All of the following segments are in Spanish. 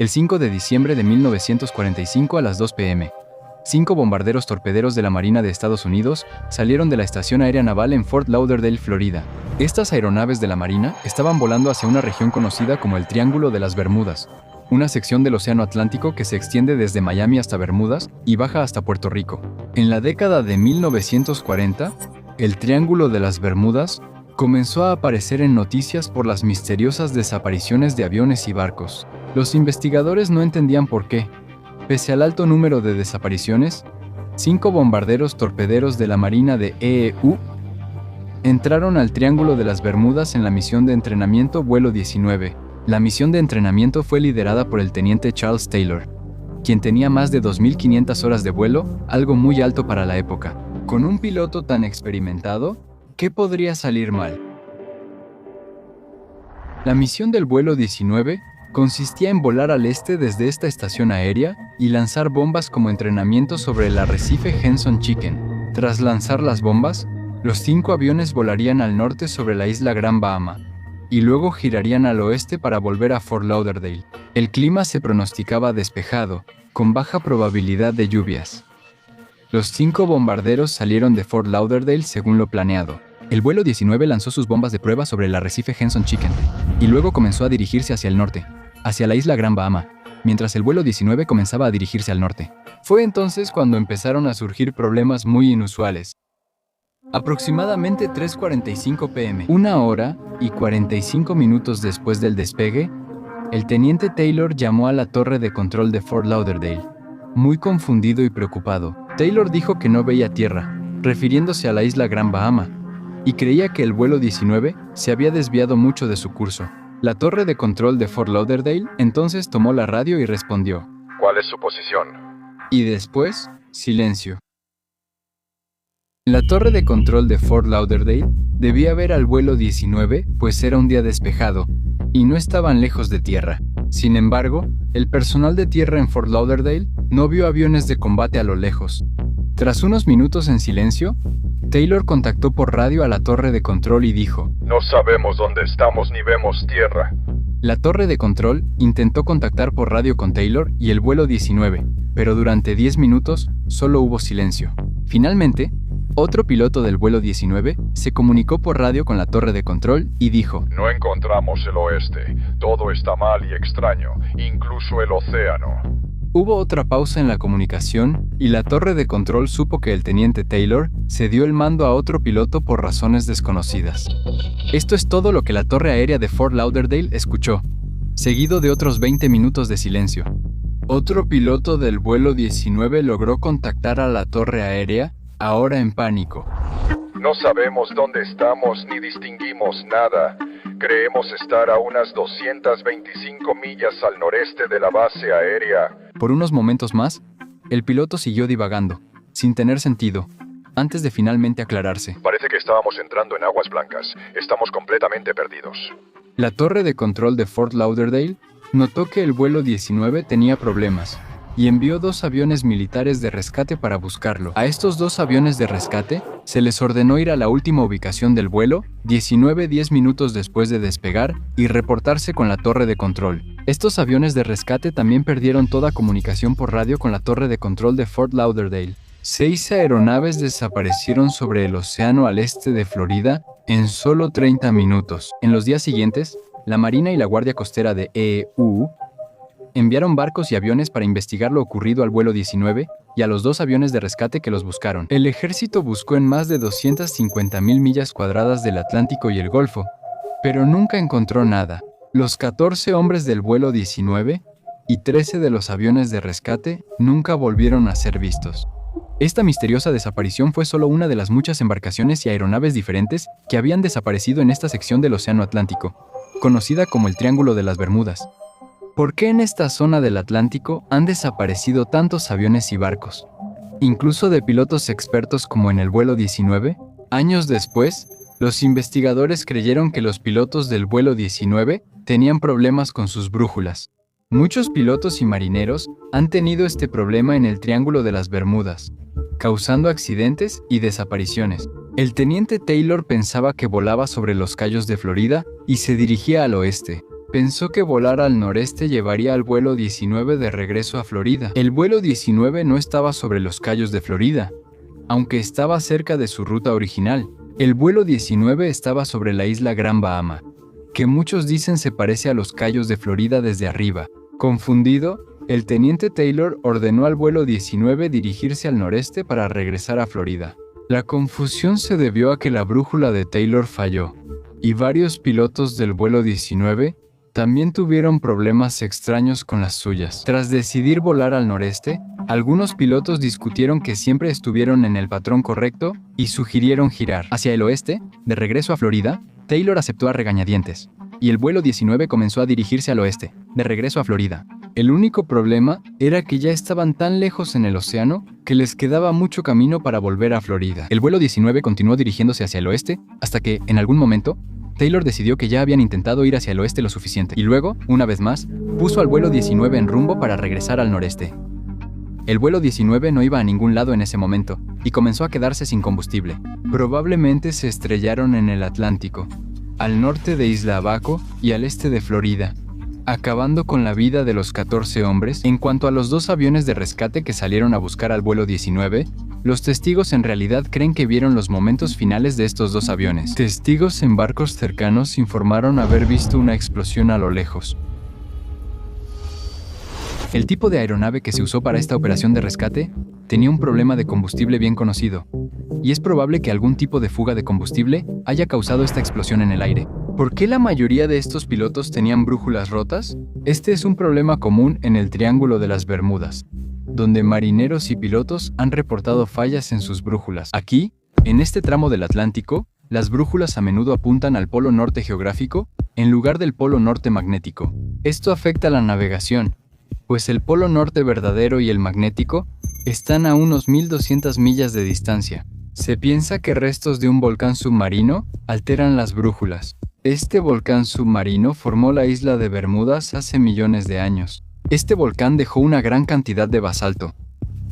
El 5 de diciembre de 1945 a las 2 p.m., 5 bombarderos torpederos de la Marina de Estados Unidos salieron de la Estación Aérea Naval en Fort Lauderdale, Florida. Estas aeronaves de la Marina estaban volando hacia una región conocida como el Triángulo de las Bermudas, una sección del Océano Atlántico que se extiende desde Miami hasta Bermudas y baja hasta Puerto Rico. En la década de 1940, el Triángulo de las Bermudas comenzó a aparecer en noticias por las misteriosas desapariciones de aviones y barcos. Los investigadores no entendían por qué. Pese al alto número de desapariciones, 5 bombarderos torpederos de la Marina de EEU entraron al Triángulo de las Bermudas en la misión de entrenamiento Vuelo 19. La misión de entrenamiento fue liderada por el teniente Charles Taylor, quien tenía más de 2.500 horas de vuelo, algo muy alto para la época. Con un piloto tan experimentado, ¿qué podría salir mal? La misión del vuelo 19 consistía en volar al este desde esta estación aérea y lanzar bombas como entrenamiento sobre el arrecife Henson Chicken. Tras lanzar las bombas, los 5 aviones volarían al norte sobre la isla Gran Bahama y luego girarían al oeste para volver a Fort Lauderdale. El clima se pronosticaba despejado, con baja probabilidad de lluvias. Los 5 bombarderos salieron de Fort Lauderdale según lo planeado. El vuelo 19 lanzó sus bombas de prueba sobre el arrecife Henson Chicken y luego comenzó a dirigirse hacia el norte, hacia la isla Gran Bahama, mientras el vuelo 19 comenzaba a dirigirse al norte. Fue entonces cuando empezaron a surgir problemas muy inusuales. Aproximadamente 3:45 p.m., 1 hora y 45 minutos después del despegue, el teniente Taylor llamó a la torre de control de Fort Lauderdale. Muy confundido y preocupado, Taylor dijo que no veía tierra, refiriéndose a la isla Gran Bahama, y creía que el vuelo 19 se había desviado mucho de su curso. La torre de control de Fort Lauderdale entonces tomó la radio y respondió: ¿Cuál es su posición? Y después, silencio. En la torre de control de Fort Lauderdale debía ver al vuelo 19, pues era un día despejado, y no estaban lejos de tierra. Sin embargo, el personal de tierra en Fort Lauderdale no vio aviones de combate a lo lejos. Tras unos minutos en silencio, Taylor contactó por radio a la torre de control y dijo: No sabemos dónde estamos ni vemos tierra. La torre de control intentó contactar por radio con Taylor y el vuelo 19, pero durante 10 minutos solo hubo silencio. Finalmente, otro piloto del vuelo 19 se comunicó por radio con la torre de control y dijo: No encontramos el oeste. Todo está mal y extraño, incluso el océano. Hubo otra pausa en la comunicación y la torre de control supo que el teniente Taylor cedió el mando a otro piloto por razones desconocidas. Esto es todo lo que la torre aérea de Fort Lauderdale escuchó, seguido de otros 20 minutos de silencio. Otro piloto del vuelo 19 logró contactar a la torre aérea, ahora en pánico. No sabemos dónde estamos ni distinguimos nada. Creemos estar a unas 225 millas al noreste de la base aérea. Por unos momentos más, el piloto siguió divagando, sin tener sentido, antes de finalmente aclararse. Parece que estábamos entrando en aguas blancas. Estamos completamente perdidos. La torre de control de Fort Lauderdale notó que el vuelo 19 tenía problemas y envió 2 aviones militares de rescate para buscarlo. A estos 2 aviones de rescate se les ordenó ir a la última ubicación del vuelo, 19 10 minutos después de despegar, y reportarse con la torre de control. Estos aviones de rescate también perdieron toda comunicación por radio con la torre de control de Fort Lauderdale. 6 aeronaves desaparecieron sobre el océano al este de Florida en solo 30 minutos. En los días siguientes, la Marina y la Guardia Costera de EEU enviaron barcos y aviones para investigar lo ocurrido al vuelo 19 y a los 2 aviones de rescate que los buscaron. El ejército buscó en más de 250,000 millas cuadradas del Atlántico y el Golfo, pero nunca encontró nada. Los 14 hombres del vuelo 19 y 13 de los aviones de rescate nunca volvieron a ser vistos. Esta misteriosa desaparición fue solo una de las muchas embarcaciones y aeronaves diferentes que habían desaparecido en esta sección del Océano Atlántico, conocida como el Triángulo de las Bermudas. ¿Por qué en esta zona del Atlántico han desaparecido tantos aviones y barcos? Incluso de pilotos expertos como en el vuelo 19. Años después, los investigadores creyeron que los pilotos del vuelo 19 tenían problemas con sus brújulas. Muchos pilotos y marineros han tenido este problema en el Triángulo de las Bermudas, causando accidentes y desapariciones. El teniente Taylor pensaba que volaba sobre los cayos de Florida y se dirigía al oeste, Pensó que volar al noreste llevaría al vuelo 19 de regreso a Florida. El vuelo 19 no estaba sobre los Cayos de Florida, aunque estaba cerca de su ruta original. El vuelo 19 estaba sobre la isla Gran Bahama, que muchos dicen se parece a los Cayos de Florida desde arriba. Confundido, el teniente Taylor ordenó al vuelo 19 dirigirse al noreste para regresar a Florida. La confusión se debió a que la brújula de Taylor falló, y varios pilotos del vuelo 19 también tuvieron problemas extraños con las suyas. Tras decidir volar al noreste, algunos pilotos discutieron que siempre estuvieron en el patrón correcto y sugirieron girar hacia el oeste. De regreso a Florida, Taylor aceptó a regañadientes, y el vuelo 19 comenzó a dirigirse al oeste, de regreso a Florida. El único problema era que ya estaban tan lejos en el océano que les quedaba mucho camino para volver a Florida. El vuelo 19 continuó dirigiéndose hacia el oeste hasta que, en algún momento, Taylor decidió que ya habían intentado ir hacia el oeste lo suficiente, y luego, una vez más, puso al vuelo 19 en rumbo para regresar al noreste. El vuelo 19 no iba a ningún lado en ese momento, y comenzó a quedarse sin combustible. Probablemente se estrellaron en el Atlántico, al norte de Isla Abaco y al este de Florida, acabando con la vida de los 14 hombres. En cuanto a los 2 aviones de rescate que salieron a buscar al vuelo 19, los testigos en realidad creen que vieron los momentos finales de estos 2 aviones. Testigos en barcos cercanos informaron haber visto una explosión a lo lejos. El tipo de aeronave que se usó para esta operación de rescate tenía un problema de combustible bien conocido, y es probable que algún tipo de fuga de combustible haya causado esta explosión en el aire. ¿Por qué la mayoría de estos pilotos tenían brújulas rotas? Este es un problema común en el Triángulo de las Bermudas, donde marineros y pilotos han reportado fallas en sus brújulas. Aquí, en este tramo del Atlántico, las brújulas a menudo apuntan al polo norte geográfico en lugar del polo norte magnético. Esto afecta la navegación, pues el polo norte verdadero y el magnético están a unos 1200 millas de distancia. Se piensa que restos de un volcán submarino alteran las brújulas. Este volcán submarino formó la isla de Bermudas hace millones de años. Este volcán dejó una gran cantidad de basalto,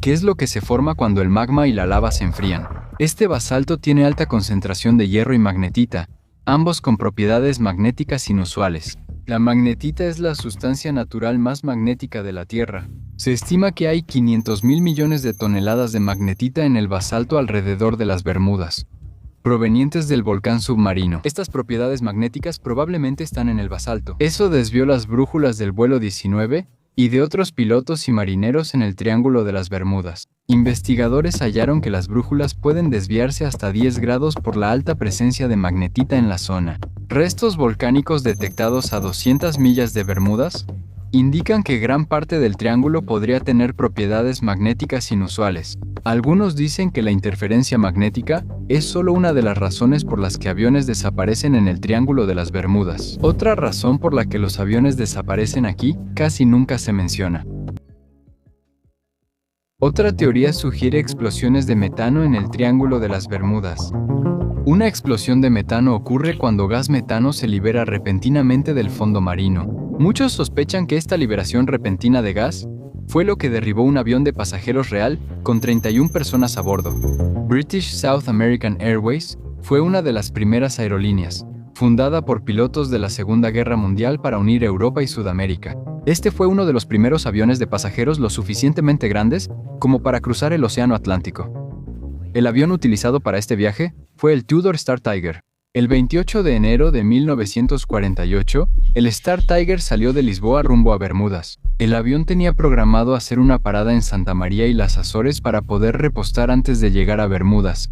que es lo que se forma cuando el magma y la lava se enfrían. Este basalto tiene alta concentración de hierro y magnetita, ambos con propiedades magnéticas inusuales. La magnetita es la sustancia natural más magnética de la Tierra. Se estima que hay 500.000 millones de toneladas de magnetita en el basalto alrededor de las Bermudas, provenientes del volcán submarino. Estas propiedades magnéticas probablemente están en el basalto. Eso desvió las brújulas del vuelo 19 y de otros pilotos y marineros en el Triángulo de las Bermudas. Investigadores hallaron que las brújulas pueden desviarse hasta 10 grados por la alta presencia de magnetita en la zona. Restos volcánicos detectados a 200 millas de Bermudas indican que gran parte del triángulo podría tener propiedades magnéticas inusuales. Algunos dicen que la interferencia magnética es solo una de las razones por las que aviones desaparecen en el Triángulo de las Bermudas. Otra razón por la que los aviones desaparecen aquí casi nunca se menciona. Otra teoría sugiere explosiones de metano en el Triángulo de las Bermudas. Una explosión de metano ocurre cuando gas metano se libera repentinamente del fondo marino. Muchos sospechan que esta liberación repentina de gas fue lo que derribó un avión de pasajeros real con 31 personas a bordo. British South American Airways fue una de las primeras aerolíneas, fundada por pilotos de la Segunda Guerra Mundial para unir Europa y Sudamérica. Este fue uno de los primeros aviones de pasajeros lo suficientemente grandes como para cruzar el Océano Atlántico. El avión utilizado para este viaje fue el Tudor Star Tiger. El 28 de enero de 1948, el Star Tiger salió de Lisboa rumbo a Bermudas. El avión tenía programado hacer una parada en Santa María y las Azores para poder repostar antes de llegar a Bermudas.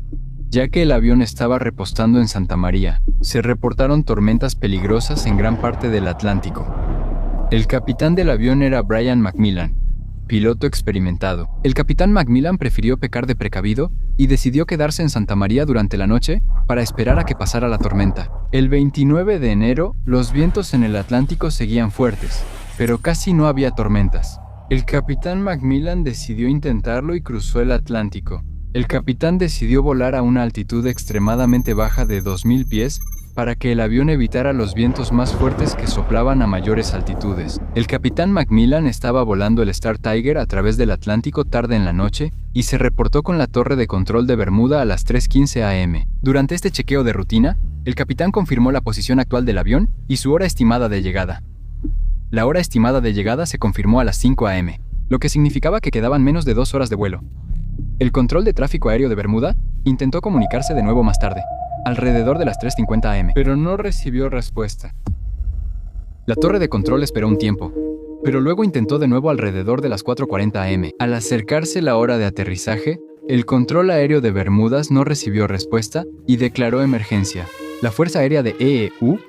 Ya que el avión estaba repostando en Santa María, se reportaron tormentas peligrosas en gran parte del Atlántico. El capitán del avión era Brian McMillan, piloto experimentado. El capitán McMillan prefirió pecar de precavido y decidió quedarse en Santa María durante la noche para esperar a que pasara la tormenta. El 29 de enero, los vientos en el Atlántico seguían fuertes, pero casi no había tormentas. El capitán McMillan decidió intentarlo y cruzó el Atlántico. El capitán decidió volar a una altitud extremadamente baja de 2.000 pies para que el avión evitara los vientos más fuertes que soplaban a mayores altitudes. El capitán McMillan estaba volando el Star Tiger a través del Atlántico tarde en la noche y se reportó con la torre de control de Bermuda a las 3:15 am. Durante este chequeo de rutina, el capitán confirmó la posición actual del avión y su hora estimada de llegada. La hora estimada de llegada se confirmó a las 5 a.m., lo que significaba que quedaban menos de 2 horas de vuelo. El control de tráfico aéreo de Bermuda intentó comunicarse de nuevo más tarde, alrededor de las 3:50 am, pero no recibió respuesta. La torre de control esperó un tiempo, pero luego intentó de nuevo alrededor de las 4:40 am. Al acercarse la hora de aterrizaje, el control aéreo de Bermudas no recibió respuesta y declaró emergencia. La Fuerza Aérea de EEU,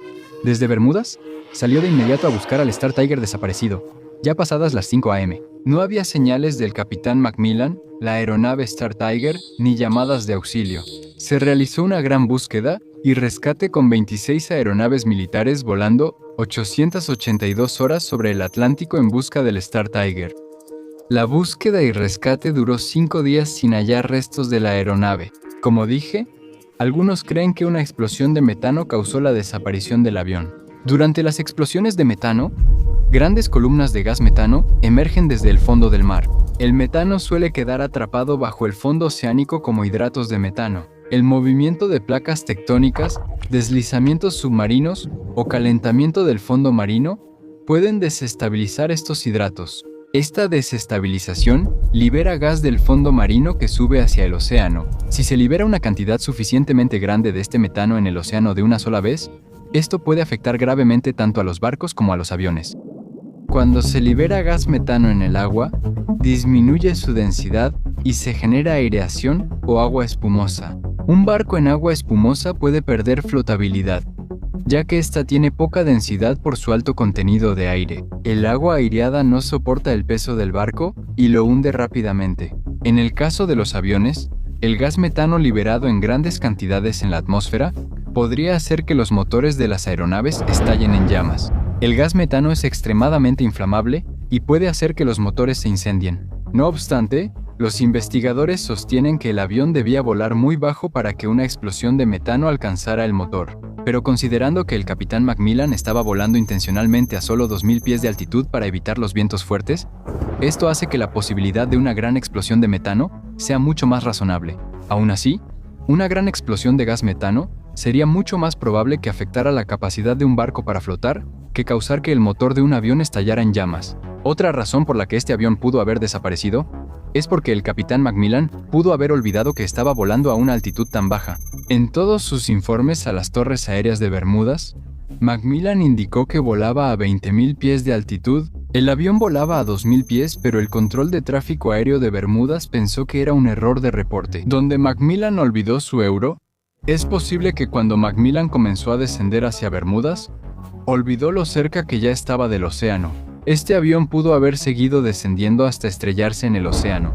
desde Bermudas, salió de inmediato a buscar al Star Tiger desaparecido, ya pasadas las 5 am. No había señales del capitán Macmillan, la aeronave Star Tiger, ni llamadas de auxilio. Se realizó una gran búsqueda y rescate con 26 aeronaves militares volando 882 horas sobre el Atlántico en busca del Star Tiger. La búsqueda y rescate duró 5 días sin hallar restos de la aeronave. Como dije, algunos creen que una explosión de metano causó la desaparición del avión. Durante las explosiones de metano, grandes columnas de gas metano emergen desde el fondo del mar. El metano suele quedar atrapado bajo el fondo oceánico como hidratos de metano. El movimiento de placas tectónicas, deslizamientos submarinos o calentamiento del fondo marino pueden desestabilizar estos hidratos. Esta desestabilización libera gas del fondo marino que sube hacia el océano. Si se libera una cantidad suficientemente grande de este metano en el océano de una sola vez, esto puede afectar gravemente tanto a los barcos como a los aviones. Cuando se libera gas metano en el agua, disminuye su densidad y se genera aireación o agua espumosa. Un barco en agua espumosa puede perder flotabilidad, ya que ésta tiene poca densidad por su alto contenido de aire. El agua aireada no soporta el peso del barco y lo hunde rápidamente. En el caso de los aviones, el gas metano liberado en grandes cantidades en la atmósfera podría hacer que los motores de las aeronaves estallen en llamas. El gas metano es extremadamente inflamable y puede hacer que los motores se incendien. No obstante, los investigadores sostienen que el avión debía volar muy bajo para que una explosión de metano alcanzara el motor. Pero considerando que el capitán Macmillan estaba volando intencionalmente a solo 2.000 pies de altitud para evitar los vientos fuertes, esto hace que la posibilidad de una gran explosión de metano sea mucho más razonable. Aún así, una gran explosión de gas metano sería mucho más probable que afectara la capacidad de un barco para flotar que causar que el motor de un avión estallara en llamas. Otra razón por la que este avión pudo haber desaparecido es porque el capitán Macmillan pudo haber olvidado que estaba volando a una altitud tan baja. En todos sus informes a las torres aéreas de Bermudas, Macmillan indicó que volaba a 20.000 pies de altitud. El avión volaba a 2.000 pies, pero el control de tráfico aéreo de Bermudas pensó que era un error de reporte. Donde Macmillan olvidó su euro, es posible que cuando Macmillan comenzó a descender hacia Bermudas, olvidó lo cerca que ya estaba del océano. Este avión pudo haber seguido descendiendo hasta estrellarse en el océano,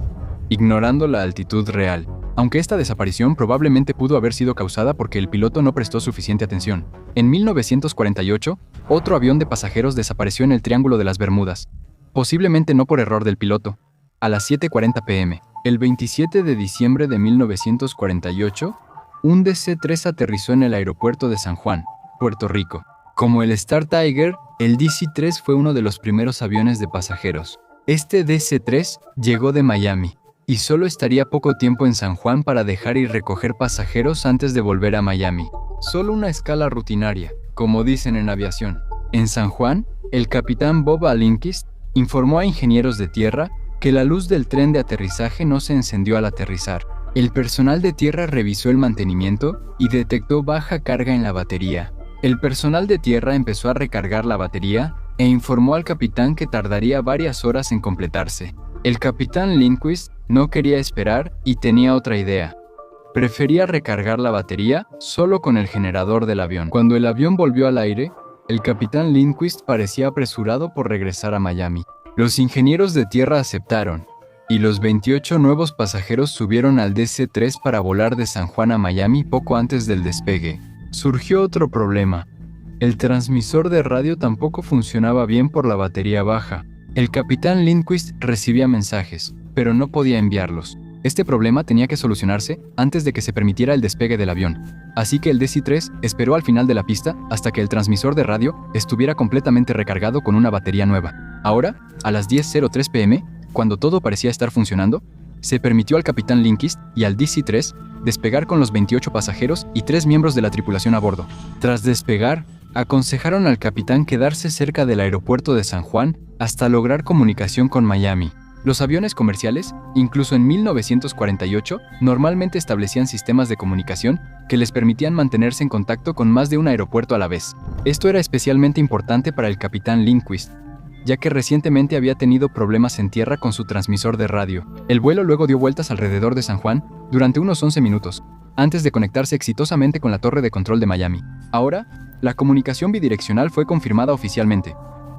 ignorando la altitud real, aunque esta desaparición probablemente pudo haber sido causada porque el piloto no prestó suficiente atención. En 1948, otro avión de pasajeros desapareció en el Triángulo de las Bermudas, posiblemente no por error del piloto, a las 7:40 p.m. El 27 de diciembre de 1948, un DC-3 aterrizó en el aeropuerto de San Juan, Puerto Rico. Como el Star Tiger, el DC-3 fue uno de los primeros aviones de pasajeros. Este DC-3 llegó de Miami y solo estaría poco tiempo en San Juan para dejar y recoger pasajeros antes de volver a Miami. Solo una escala rutinaria, como dicen en aviación. En San Juan, el capitán Bob Alinkist informó a ingenieros de tierra que la luz del tren de aterrizaje no se encendió al aterrizar. El personal de tierra revisó el mantenimiento y detectó baja carga en la batería. El personal de tierra empezó a recargar la batería e informó al capitán que tardaría varias horas en completarse. El capitán Lindquist no quería esperar y tenía otra idea. Prefería recargar la batería solo con el generador del avión. Cuando el avión volvió al aire, el capitán Lindquist parecía apresurado por regresar a Miami. Los ingenieros de tierra aceptaron, y los 28 nuevos pasajeros subieron al DC-3 para volar de San Juan a Miami poco antes del despegue. Surgió otro problema. El transmisor de radio tampoco funcionaba bien por la batería baja. El capitán Lindquist recibía mensajes, pero no podía enviarlos. Este problema tenía que solucionarse antes de que se permitiera el despegue del avión. Así que el DC-3 esperó al final de la pista hasta que el transmisor de radio estuviera completamente recargado con una batería nueva. Ahora, a las 10:03 p.m., cuando todo parecía estar funcionando, se permitió al capitán Lindquist y al DC-3 despegar con los 28 pasajeros y 3 miembros de la tripulación a bordo. Tras despegar, aconsejaron al capitán quedarse cerca del aeropuerto de San Juan hasta lograr comunicación con Miami. Los aviones comerciales, incluso en 1948, normalmente establecían sistemas de comunicación que les permitían mantenerse en contacto con más de un aeropuerto a la vez. Esto era especialmente importante para el capitán Lindquist, ya que recientemente había tenido problemas en tierra con su transmisor de radio. El vuelo luego dio vueltas alrededor de San Juan durante unos 11 minutos, antes de conectarse exitosamente con la torre de control de Miami. Ahora, la comunicación bidireccional fue confirmada oficialmente,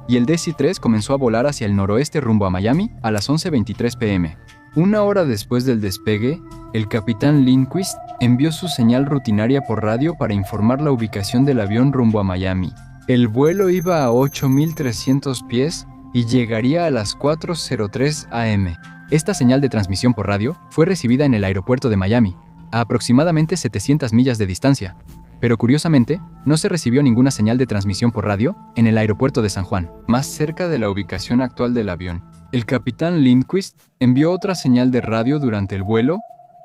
y el DC-3 comenzó a volar hacia el noroeste rumbo a Miami a las 11:23 p.m. Una hora después del despegue, el capitán Lindquist envió su señal rutinaria por radio para informar la ubicación del avión rumbo a Miami. El vuelo iba a 8,300 pies y llegaría a las 4:03 am. Esta señal de transmisión por radio fue recibida en el aeropuerto de Miami, a aproximadamente 700 millas de distancia, pero curiosamente, no se recibió ninguna señal de transmisión por radio en el aeropuerto de San Juan, más cerca de la ubicación actual del avión. El capitán Lindquist envió otra señal de radio durante el vuelo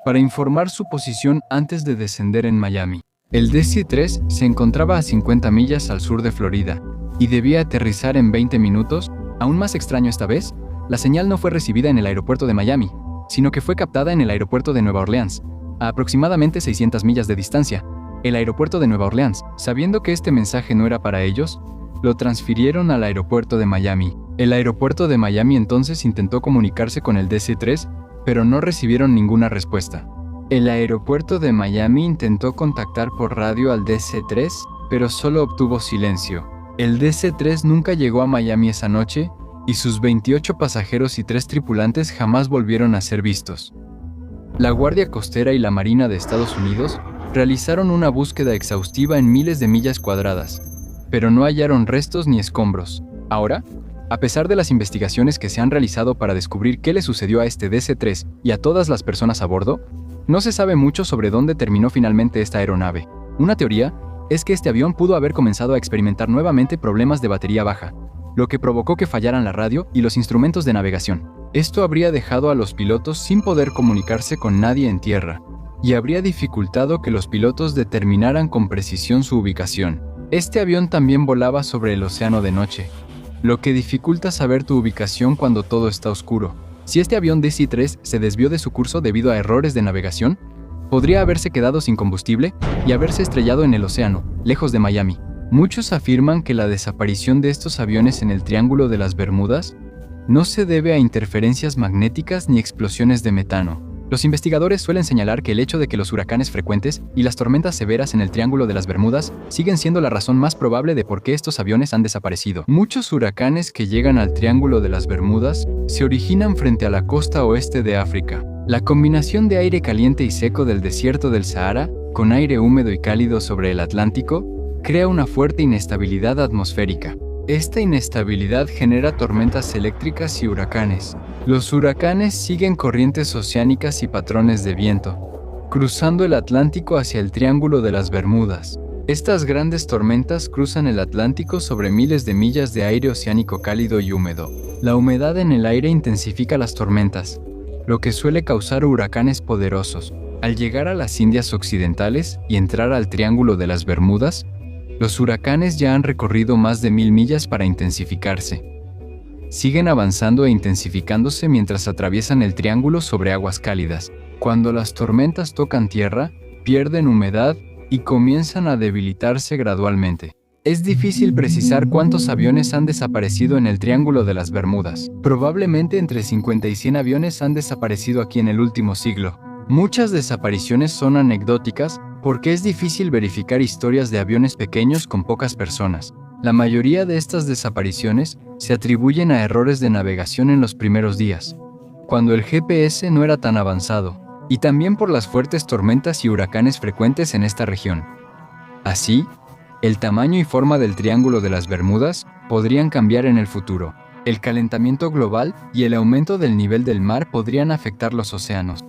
para informar su posición antes de descender en Miami. El DC-3 se encontraba a 50 millas al sur de Florida y debía aterrizar en 20 minutos. Aún más extraño esta vez, la señal no fue recibida en el aeropuerto de Miami, sino que fue captada en el aeropuerto de Nueva Orleans, a aproximadamente 600 millas de distancia. El aeropuerto de Nueva Orleans, sabiendo que este mensaje no era para ellos, lo transfirieron al aeropuerto de Miami. El aeropuerto de Miami entonces intentó comunicarse con el DC-3, pero no recibieron ninguna respuesta. El aeropuerto de Miami intentó contactar por radio al DC-3, pero solo obtuvo silencio. El DC-3 nunca llegó a Miami esa noche, y sus 28 pasajeros y 3 tripulantes jamás volvieron a ser vistos. La Guardia Costera y la Marina de Estados Unidos realizaron una búsqueda exhaustiva en miles de millas cuadradas, pero no hallaron restos ni escombros. Ahora, a pesar de las investigaciones que se han realizado para descubrir qué le sucedió a este DC-3 y a todas las personas a bordo, no se sabe mucho sobre dónde terminó finalmente esta aeronave. Una teoría es que este avión pudo haber comenzado a experimentar nuevamente problemas de batería baja, lo que provocó que fallaran la radio y los instrumentos de navegación. Esto habría dejado a los pilotos sin poder comunicarse con nadie en tierra, y habría dificultado que los pilotos determinaran con precisión su ubicación. Este avión también volaba sobre el océano de noche, lo que dificulta saber tu ubicación cuando todo está oscuro. Si este avión DC-3 se desvió de su curso debido a errores de navegación, podría haberse quedado sin combustible y haberse estrellado en el océano, lejos de Miami. Muchos afirman que la desaparición de estos aviones en el Triángulo de las Bermudas no se debe a interferencias magnéticas ni explosiones de metano. Los investigadores suelen señalar que el hecho de que los huracanes frecuentes y las tormentas severas en el Triángulo de las Bermudas siguen siendo la razón más probable de por qué estos aviones han desaparecido. Muchos huracanes que llegan al Triángulo de las Bermudas se originan frente a la costa oeste de África. La combinación de aire caliente y seco del desierto del Sahara, con aire húmedo y cálido sobre el Atlántico, crea una fuerte inestabilidad atmosférica. Esta inestabilidad genera tormentas eléctricas y huracanes. Los huracanes siguen corrientes oceánicas y patrones de viento, cruzando el Atlántico hacia el Triángulo de las Bermudas. Estas grandes tormentas cruzan el Atlántico sobre miles de millas de aire oceánico cálido y húmedo. La humedad en el aire intensifica las tormentas, lo que suele causar huracanes poderosos. Al llegar a las Indias Occidentales y entrar al Triángulo de las Bermudas, los huracanes ya han recorrido más de 1000 millas para intensificarse. Siguen avanzando e intensificándose mientras atraviesan el triángulo sobre aguas cálidas. Cuando las tormentas tocan tierra, pierden humedad y comienzan a debilitarse gradualmente. Es difícil precisar cuántos aviones han desaparecido en el Triángulo de las Bermudas. Probablemente entre 50 y 100 aviones han desaparecido aquí en el último siglo. Muchas desapariciones son anecdóticas porque es difícil verificar historias de aviones pequeños con pocas personas. La mayoría de estas desapariciones se atribuyen a errores de navegación en los primeros días, cuando el GPS no era tan avanzado, y también por las fuertes tormentas y huracanes frecuentes en esta región. Así, el tamaño y forma del Triángulo de las Bermudas podrían cambiar en el futuro. El calentamiento global y el aumento del nivel del mar podrían afectar los océanos.